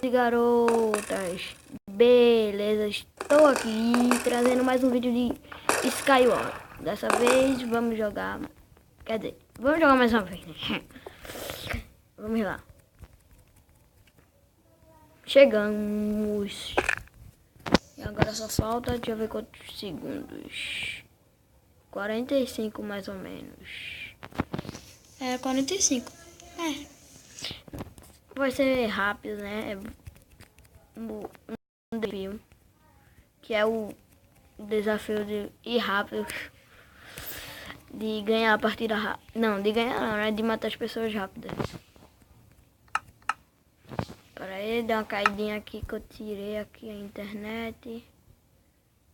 garotas, beleza, estou aqui trazendo mais um vídeo de Skyward. Dessa vez vamos jogar, quer dizer, vamos jogar mais uma vez, né? Vamos lá. Chegamos. E agora só falta, deixa eu ver quantos segundos. 45 mais ou menos. 45. Vai ser rápido, né? Um desafio. Que é o desafio de ir rápido. De ganhar a partida rápida. Não, de ganhar não, né? De matar as pessoas rápidas. Para aí, dá uma caidinha aqui que eu tirei aqui a internet.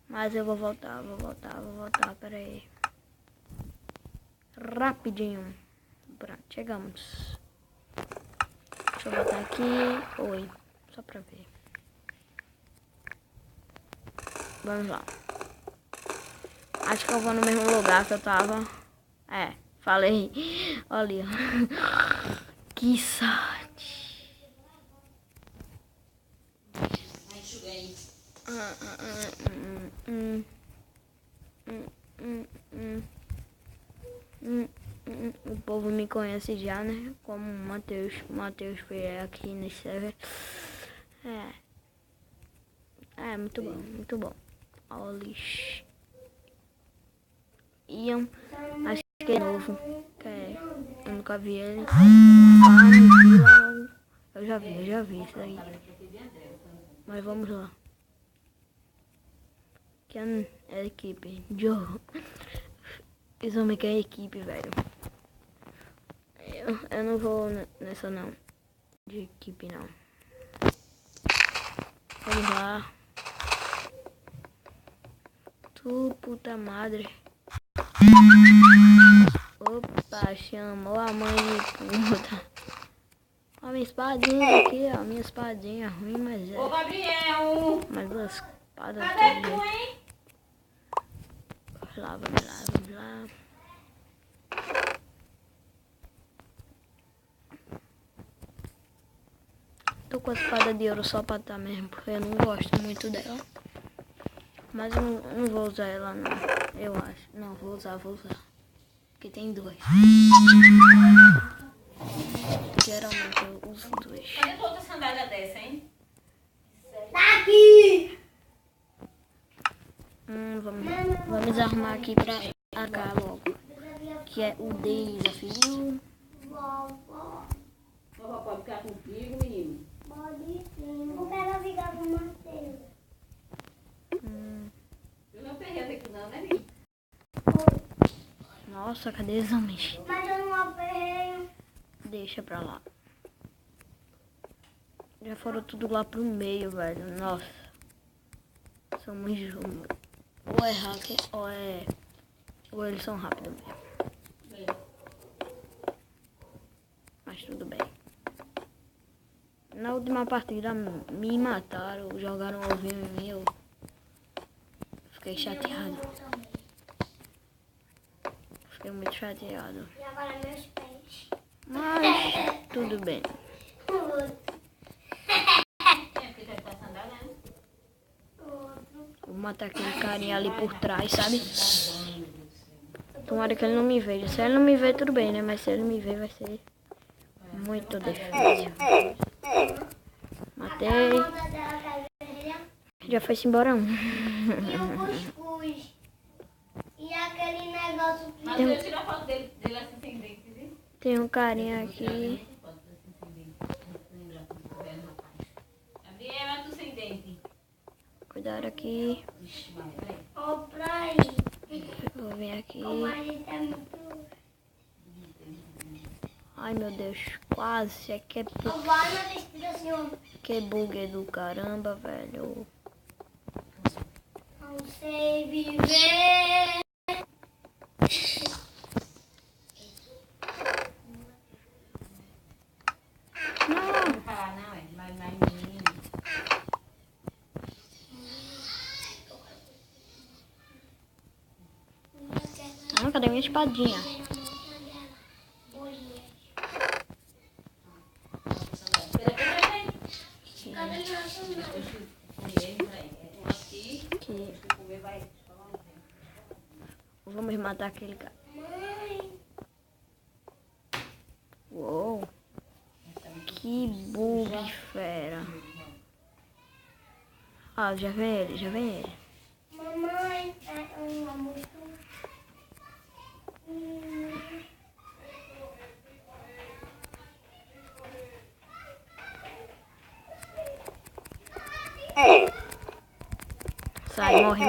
Mas eu vou voltar. Para aí. Rapidinho. Pronto, chegamos. Deixa eu botar aqui. Oi. Só pra ver. Vamos lá. Acho que eu vou no mesmo lugar que eu tava. Falei. Olha. Que sorte. O povo me conhece já, né? Como Matheus foi aqui nesse server. Muito bom. Olha. Ian, acho que é novo. Eu nunca vi ele. Eu já vi isso aí. Mas vamos lá. Que é a equipe. Joe. Esse homem quer equipe, velho. Eu não vou nessa não. De equipe não. Vamos lá. Tu puta madre. Opa, chamou a mãe de puta. Ó, minha espadinha aqui, ó. Minha espadinha ruim, mas é. Ô, Gabriel! Mas duas espadas. Cadê tu, hein? Vamos lá. Tô com a espada de ouro só pra dar mesmo, porque eu não gosto muito dela. Mas eu não vou usar ela não, eu acho. Não, vou usar. Porque tem duas. Geralmente eu uso duas. Cadê tua outra sandália dessa, hein? Tá aqui! Vamos arrumar aqui pra AK logo. Que é o desafio. Vovó, Vovó pode ficar contigo, menino? pode sim. Por que ela fica com o Matheus? Eu não aperrei aqui não, né, menino? Nossa, cadê os homens? Mas eu não aperreio. Deixa pra lá. Já foram tudo lá pro meio, velho. Nossa. Somos juntos. Ou é hacker, ou eles são rápidos mesmo. Mas tudo bem. Na última partida me mataram, jogaram o ovinho em mim, eu fiquei chateado. Fiquei muito chateado. E agora meus pés. Mas tudo bem. É, porque tá com a sandália, né? Vou matar aquele carinha ali por trás, sabe? Tomara que ele não me veja. Se ele não me ver, tudo bem, né? Mas se ele me ver, vai ser muito difícil. Matei. A bunda dela tá vermelha. Já foi-se embora um. E o cuscuz. E aquele negócio que... Mas eu tiro a foto dele assim sem dente, viu? Tem um carinha aqui. Gabriel, tu sem dente. Cuidado aqui. Ó, pra aí. Vou vir aqui. O marido é muito... Ai, meu Deus. Quase. É que Ó, vai na respiração. que bug do caramba, velho. Não sei viver. Não vou falar não, mas menino. Ah, cadê minha espadinha? Vamos matar aquele cara. Mãe. Uou. Que bug fera. Ah, já vem ele, já vem ele. Mamãe, é uma música. Sai, morre.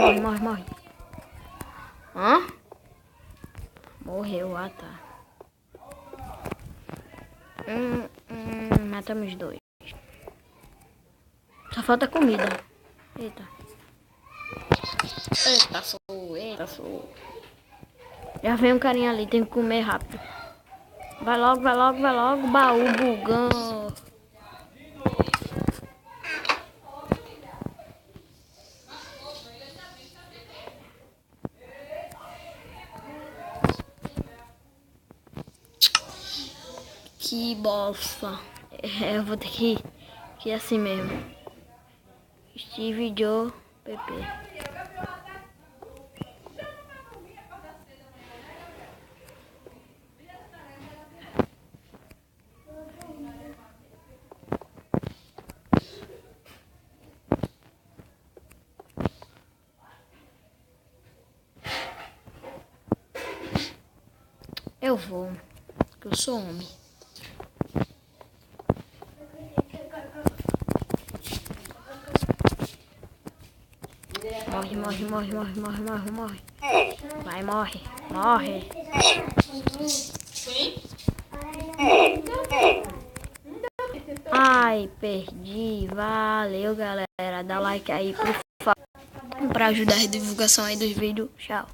Hã? Morreu, ah tá. Matamos 2. Só falta comida. Eita. Eita, sou. Já vem um carinha ali, tem que comer rápido. Vai logo. Baú bugando. Que bosta. Eu vou ter que ir assim mesmo. Steve Joe PP. Eu vou, porque eu sou homem. Morre. Vai, morre. Ai, perdi. Valeu, galera. Dá like aí, por favor, pra ajudar a divulgação aí dos vídeos. Tchau.